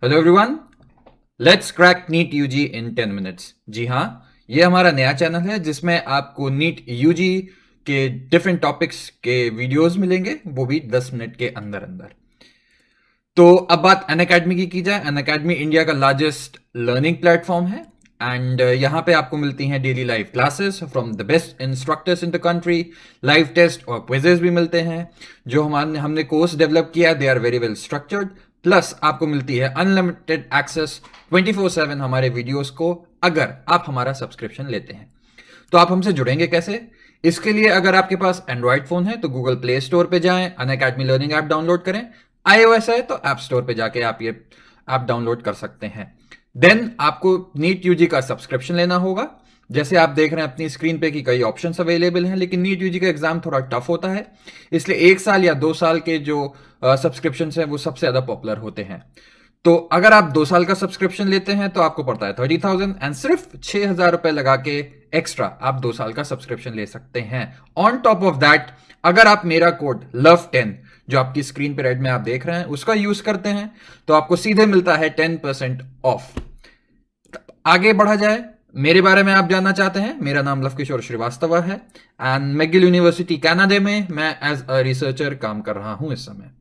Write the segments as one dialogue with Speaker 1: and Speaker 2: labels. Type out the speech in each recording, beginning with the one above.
Speaker 1: Hello everyone, let's crack NEET UG in 10 minutes. जी हाँ, ये हमारा नया चैनल है जिसमें आपको नीट यूजी के डिफरेंट टॉपिक्स के वीडियोस मिलेंगे, वो भी 10 मिनट के अंदर अंदर। तो अब बात अनअकैडमी की जाए। अनअकैडमी इंडिया का लार्जेस्ट लर्निंग प्लेटफॉर्म है एंड यहाँ पे आपको मिलती हैं daily live classes from the best instructors in the country. Live test और क्विजेस भी मिलते हैं। जो हमने कोर्स डेवलप किया, they are very well structured. Plus आपको मिलती है अनलिमिटेड एक्सेस 24/7 हमारे वीडियोस को, अगर आप हमारा सब्सक्रिप्शन लेते हैं। तो आप हमसे जुड़ेंगे कैसे? इसके लिए अगर आपके पास एंड्रॉइड फोन है तो गूगल प्ले स्टोर पे जाएं, अनअकैडमी लर्निंग ऐप डाउनलोड करें। iOS है तो ऐप स्टोर पे जाके आप ये ऐप डाउनलोड कर सकते हैं। देन आपको नीट यूजी का सब्सक्रिप्शन लेना होगा। जैसे आप देख रहे हैं अपनी स्क्रीन पे कि कई ऑप्शंस अवेलेबल हैं, लेकिन नीट यूजी का एग्जाम थोड़ा टफ होता है, इसलिए 1 साल या 2 साल के जो सब्सक्रिप्शन हैं वो सबसे ज्यादा पॉपुलर होते हैं। तो अगर आप 2 साल का सब्सक्रिप्शन लेते हैं तो आपको पड़ता है 30,000 एंड सिर्फ 6,000 रुपए लगा के एक्स्ट्रा आप 2 साल का सब्सक्रिप्शन ले सकते हैं। ऑन टॉप ऑफ दैट, अगर आप मेरा कोड LOVE10 जो आपकी स्क्रीन पे रेड में आप देख रहे हैं उसका यूज करते हैं तो आपको सीधे मिलता है 10% ऑफ। आगे बढ़ा जाए, मेरे बारे में आप जानना चाहते हैं। मेरा नाम लव किशोर श्रीवास्तव है एंड मैगिल यूनिवर्सिटी कनाडा में मैं एज अ रिसर्चर काम कर रहा हूं इस समय।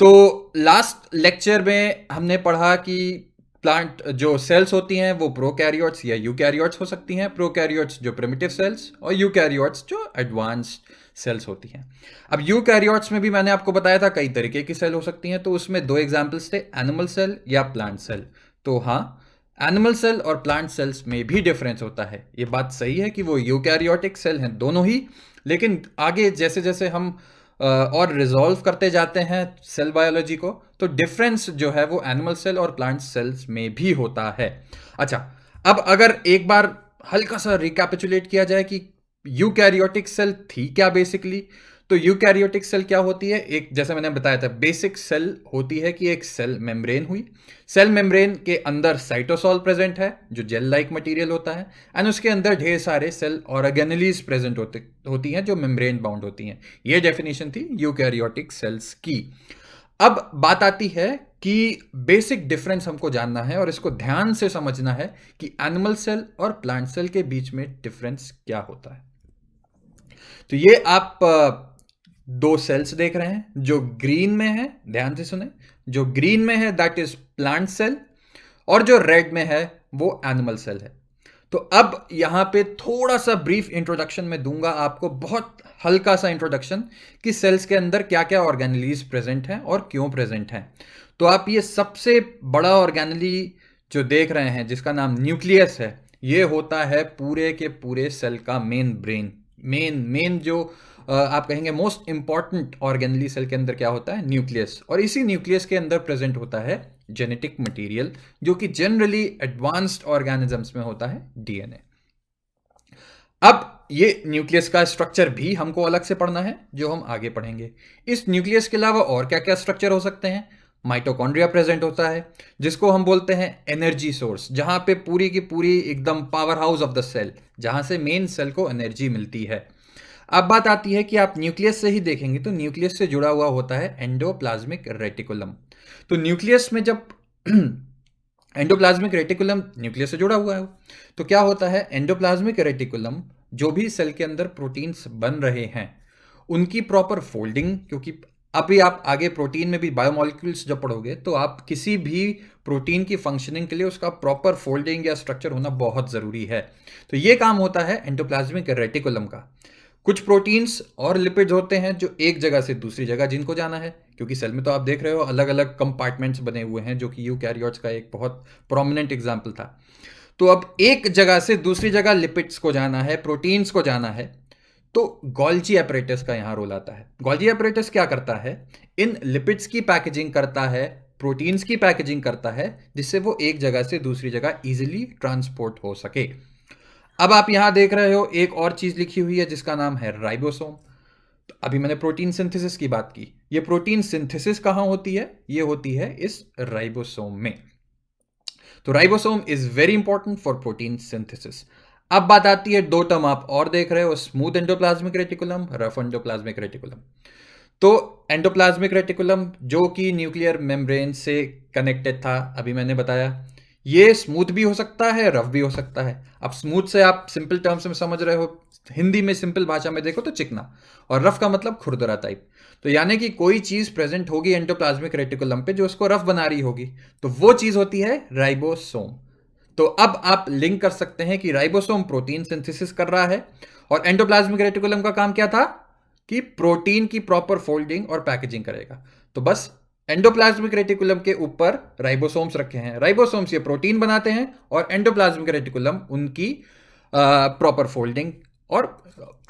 Speaker 1: तो लास्ट लेक्चर में हमने पढ़ा कि प्लांट जो सेल्स होती हैं वो प्रोकैरियोट्स या यूकैरियोट्स हो सकती हैं। प्रोकैरियोट्स जो प्रिमिटिव सेल्स और यूकैरियोट्स जो एडवांस्ड सेल्स होती हैं। अब यूकैरियोट्स में भी मैंने आपको बताया था कई तरीके की सेल हो सकती हैं, तो उसमें 2 एग्जाम्पल्स थे, एनिमल सेल या प्लांट सेल। तो हाँ, एनिमल सेल और प्लांट सेल्स में भी डिफरेंस होता है। ये बात सही है कि वो यूकैरियोटिक सेल हैं दोनों ही, लेकिन आगे जैसे जैसे हम और रिजॉल्व करते जाते हैं सेल बायोलॉजी को, तो डिफरेंस जो है वो एनिमल सेल और प्लांट सेल्स में भी होता है। अच्छा, अब अगर एक बार हल्का सा रिकैपिचुलेट किया जाए कि यूकैरियोटिक सेल थी क्या बेसिकली, तो यूकैरियोटिक सेल क्या होती है? एक, जैसे मैंने बताया था, बेसिक सेल होती है कि एक सेल मेम्ब्रेन हुई। सेल मेम्ब्रेन के अंदर साइटोसॉल प्रेजेंट है जो जेल लाइक मटेरियल होता है, एंड उसके अंदर ढेर सारे सेल ऑर्गेनेलीज प्रेजेंट होती हैं जो मेम्ब्रेन बाउंड होती हैं। ये डेफिनेशन थी यूकैरियोटिक सेल्स की। अब बात आती है कि बेसिक डिफरेंस हमको जानना है और इसको ध्यान से समझना है कि एनिमल सेल और प्लांट सेल के बीच में डिफरेंस क्या होता है। तो ये आप 2 सेल्स देख रहे हैं जो ग्रीन में है, ध्यान से सुने। जो ग्रीन में है दैट इज प्लांट सेल और जो रेड में है वो एनिमल सेल है। तो अब यहां पे थोड़ा सा ब्रीफ इंट्रोडक्शन में दूंगा आपको, बहुत हल्का सा इंट्रोडक्शन कि सेल्स के अंदर क्या क्या ऑर्गेनेलीज प्रेजेंट हैं और क्यों प्रेजेंट हैं। तो आप ये सबसे बड़ा ऑर्गेनेली जो देख रहे हैं जिसका नाम न्यूक्लियस है, ये होता है पूरे के पूरे सेल का मेन ब्रेन। मेन जो आप कहेंगे मोस्ट इंपॉर्टेंट ऑर्गेनली सेल के अंदर क्या होता है? न्यूक्लियस। और इसी न्यूक्लियस के अंदर प्रेजेंट होता है जेनेटिक मटेरियल, जो कि जनरली एडवांस्ड ऑर्गेनिजम्स में होता है डीएनए। अब ये न्यूक्लियस का स्ट्रक्चर भी हमको अलग से पढ़ना है जो हम आगे पढ़ेंगे। इस न्यूक्लियस के अलावा और क्या क्या स्ट्रक्चर हो सकते हैं? माइटोकॉन्ड्रिया प्रेजेंट होता है जिसको हम बोलते हैं एनर्जी सोर्स, जहां पे पूरी की पूरी एकदम power house of the cell, जहां से मेन सेल को एनर्जी मिलती है। अब बात आती है कि आप न्यूक्लियस से ही देखेंगे तो न्यूक्लियस से जुड़ा हुआ होता है एंडोप्लाज्मिक रेटिकुलम। तो न्यूक्लियस में जब एंडोप्लाज्मिक रेटिकुलम न्यूक्लियस से जुड़ा हुआ है तो क्या होता है? एंडोप्लाज्मिक रेटिकुलम जो भी सेल के अंदर प्रोटीन्स बन रहे हैं उनकी प्रॉपर फोल्डिंग, क्योंकि अभी आप आगे प्रोटीन में भी बायोमोलिक्यूल्स जब पढ़ोगे तो आप किसी भी प्रोटीन की फंक्शनिंग के लिए उसका प्रॉपर फोल्डिंग या स्ट्रक्चर होना बहुत जरूरी है। तो ये काम होता है एंडोप्लाज्मिक रेटिकुलम का। कुछ प्रोटीन्स और लिपिड्स होते हैं जो एक जगह से दूसरी जगह जिनको जाना है, क्योंकि सेल में तो आप देख रहे हो अलग अलग कंपार्टमेंट्स बने हुए हैं, जो कि यूकैरियोट्स का एक बहुत प्रोमिनेंट एग्जाम्पल था। तो अब एक जगह से दूसरी जगह लिपिड्स को जाना है, प्रोटीन्स को जाना है, तो गोल्जी एपरेटस का यहां रोल आता है। गोल्जी एपरेटस क्या करता है? इन लिपिड्स की पैकेजिंग करता है, प्रोटीन्स की पैकेजिंग करता है, जिससे वो एक जगह से दूसरी जगह इजीली ट्रांसपोर्ट हो सके। अब आप यहां देख रहे हो एक और चीज लिखी हुई है जिसका नाम है राइबोसोम। तो अभी मैंने प्रोटीन सिंथेसिस की बात की, ये प्रोटीन सिंथेसिस कहां होती है? ये होती है इस राइबोसोम में। तो ribosome is very important for protein synthesis. अब बात आती है, 2 टर्म आप और देख रहे हो, smooth endoplasmic reticulum, rough endoplasmic reticulum. तो एंडोप्लाज्मिक रेटिकुलम जो कि न्यूक्लियर मेम्ब्रेन से कनेक्टेड था, अभी मैंने बताया, ये स्मूथ भी हो सकता है, रफ भी हो सकता है। अब स्मूथ से आप सिंपल टर्म्स में समझ रहे हो, हिंदी में सिंपल भाषा में देखो तो चिकना, और रफ का मतलब खुरदरा टाइप। तो यानी कि कोई चीज प्रेजेंट होगी एंडोप्लाज्मिक रेटिकुलम पे जो उसको रफ बना रही होगी, तो वो चीज होती है राइबोसोम। तो अब आप लिंक कर सकते हैं कि राइबोसोम प्रोटीन सिंथेसिस कर रहा है, और एंडोप्लाज्मिक रेटिकुलम का काम क्या था कि प्रोटीन की प्रॉपर फोल्डिंग और पैकेजिंग करेगा। तो बस एंडोप्लाज्मिक रेटिकुलम के ऊपर राइबोसोम्स रखे हैं, राइबोसोम्स ये प्रोटीन बनाते हैं, और एंडोप्लाज्मिक रेटिकुलम उनकी प्रॉपर फोल्डिंग और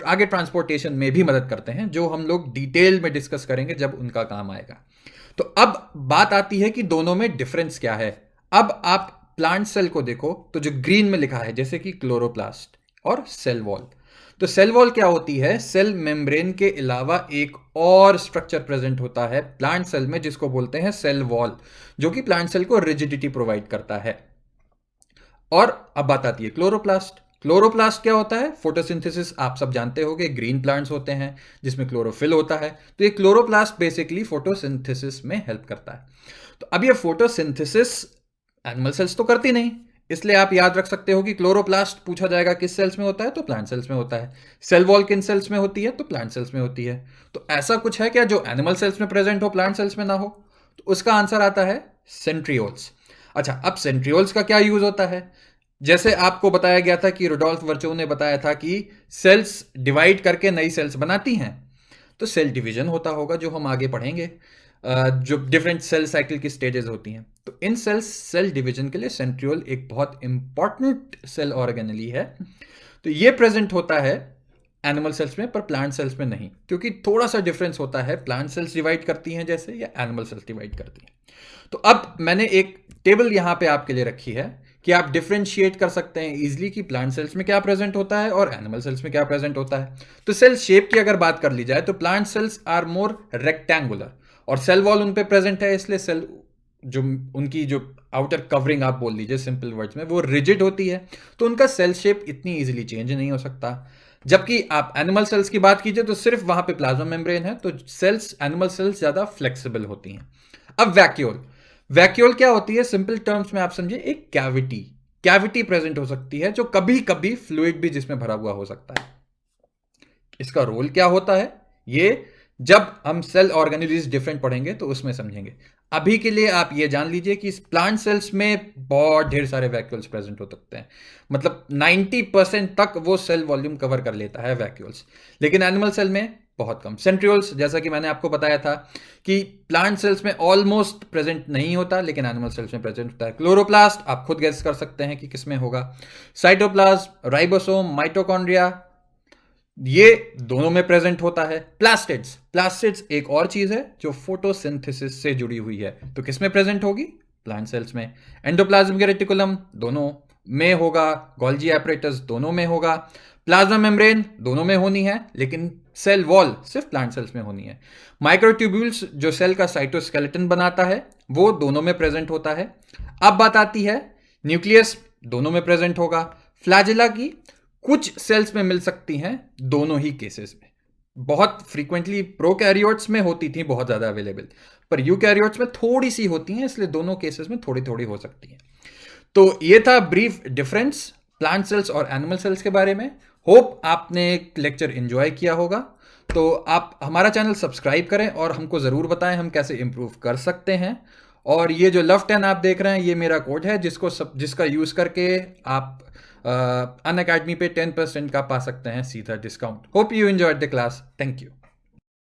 Speaker 1: आगे ट्रांसपोर्टेशन में भी मदद करते हैं, जो हम लोग डिटेल में डिस्कस करेंगे जब उनका काम आएगा। तो अब बात आती है कि दोनों में डिफरेंस क्या है। अब आप प्लांट सेल को देखो तो जो ग्रीन में लिखा है जैसे कि क्लोरोप्लास्ट और सेल वॉल, तो सेल वॉल क्या होती है, सेल मेम्ब्रेन के अलावा एक और स्ट्रक्चर प्रेजेंट होता है प्लांट सेल में जिसको बोलते हैं सेल वॉल, जो कि प्लांट सेल को रिजिडिटी प्रोवाइड करता है। और अब बात आती है क्लोरोप्लास्ट। क्लोरोप्लास्ट क्या होता है, फोटोसिंथेसिस आप सब जानते होंगे, ग्रीन प्लांट्स होते हैं जिसमें क्लोरोफिल होता है, तो ये क्लोरोप्लास्ट बेसिकली फोटोसिंथेसिस में हेल्प करता है। तो अब ये फोटोसिंथेसिस एनिमल सेल्स तो करती नहीं, इसलिए आप याद रख सकते हो कि क्लोरोप्लास्ट पूछा जाएगा किस सेल्स में होता है, तो प्लांट सेल्स में होता है। सेल वॉल किन सेल्स में होती है, तो प्लांट सेल्स में होती है। तो ऐसा कुछ है क्या जो एनिमल सेल्स में प्रेजेंट हो प्लांट सेल्स में ना हो, तो उसका आंसर आता है सेंट्रियोल्स। अच्छा, अब सेंट्रियोल्स का क्या यूज होता है, जैसे आपको बताया गया था कि रुडोल्फ वर्चो ने बताया था कि सेल्स डिवाइड करके नई सेल्स बनाती हैं, तो सेल डिवीजन होता होगा जो हम आगे पढ़ेंगे, जो डिफरेंट सेल साइकिल की स्टेजेस होती हैं। तो इन सेल डिवीजन के लिए सेंट्रियोल एक बहुत इंपॉर्टेंट सेल ऑर्गेनेली है। तो ये प्रेजेंट होता है एनिमल सेल्स में पर प्लांट सेल्स में नहीं, क्योंकि थोड़ा सा डिफरेंस होता है, प्लांट सेल्स डिवाइड करती हैं जैसे, या एनिमल सेल्स डिवाइड करती हैं। तो अब मैंने एक टेबल यहां पे आपके लिए रखी है कि आप डिफरेंशिएट कर सकते हैं इजीली कि प्लांट सेल्स में क्या प्रेजेंट होता है और एनिमल सेल्स में क्या प्रेजेंट होता है। तो सेल शेप की अगर बात कर ली जाए तो plant cells are more rectangular, और सेल वॉल उन पे प्रेजेंट है, इसलिए सेल जो उनकी जो आउटर कवरिंग आप बोल लीजिए सिंपल वर्ड्स में, वो रिजिड होती है, तो उनका सेल शेप इतनी इजीली चेंज नहीं हो सकता। जबकि आप एनिमल सेल्स की बात कीजिए तो सिर्फ वहां पे प्लाज्मा मेम्ब्रेन है, तो सेल्स एनिमल सेल्स ज्यादा फ्लेक्सिबल होती हैं। अब वैक्यूल, वैक्यूल क्या होती है, सिंपल टर्म्स में आप समझिए एक कैविटी प्रेजेंट हो सकती है, जो कभी कभी फ्लूइड भी जिसमें भरा हुआ हो सकता है। इसका रोल क्या होता है, ये जब हम सेल ऑर्गेनेलिज डिफरेंट पढ़ेंगे तो उसमें समझेंगे। अभी के लिए आप ये जान लीजिए कि प्लांट सेल्स में बहुत ढेर सारे वैक्यूल्स प्रेजेंट हो सकते हैं, मतलब 90% तक वो सेल वॉल्यूम कवर कर लेता है वैक्यूल्स, लेकिन एनिमल सेल में बहुत कम। सेंट्रियोल्स जैसा कि मैंने आपको बताया था कि प्लांट सेल्स में ऑलमोस्ट प्रेजेंट नहीं होता, लेकिन एनिमल सेल्स में प्रेजेंट होता है। क्लोरोप्लास्ट आप खुद गेस कर सकते हैं कि किसमें होगा, साइटोप्लाज्म, राइबोसोम, माइटोकॉन्ड्रिया, ये दोनों में प्रेजेंट होता है। प्लास्टिड्स, प्लास्टिड्स एक और चीज है जो फोटोसिंथेसिस से जुड़ी हुई है, तो किसमें प्रेजेंट होगी, प्लांट सेल्स में। एंडोप्लाज्मिक रेटिकुलम दोनों में होगा, गोल्जी एपरेटस दोनों में होगा, प्लाज्मा मेम्ब्रेन दोनों में होनी है, लेकिन सेल वॉल सिर्फ प्लांट सेल्स में होनी है। माइक्रोट्यूब्यूल्स जो सेल का साइटोस्केलेटन बनाता है वो दोनों में प्रेजेंट होता है। अब बात आती है न्यूक्लियस, दोनों में प्रेजेंट होगा। फ्लैजिला की कुछ सेल्स में मिल सकती हैं, दोनों ही केसेस में। बहुत फ्रीक्वेंटली प्रोकैरियोट्स में होती थी, बहुत ज्यादा अवेलेबल, पर यूकैरियोट्स में थोड़ी सी होती हैं, इसलिए दोनों केसेस में थोड़ी थोड़ी हो सकती हैं। तो ये था ब्रीफ डिफरेंस प्लांट सेल्स और एनिमल सेल्स के बारे में। होप आपने लेक्चर एंजॉय किया होगा। तो आप हमारा चैनल सब्सक्राइब करें और हमको ज़रूर बताएं हम कैसे इम्प्रूव कर सकते हैं। और ये जो लव 10 आप देख रहे हैं, ये मेरा कोड है जिसका यूज़ करके आप अनअकैडमी पे 10% का पा सकते हैं सीधा discount. Hope you enjoyed the class, thank you.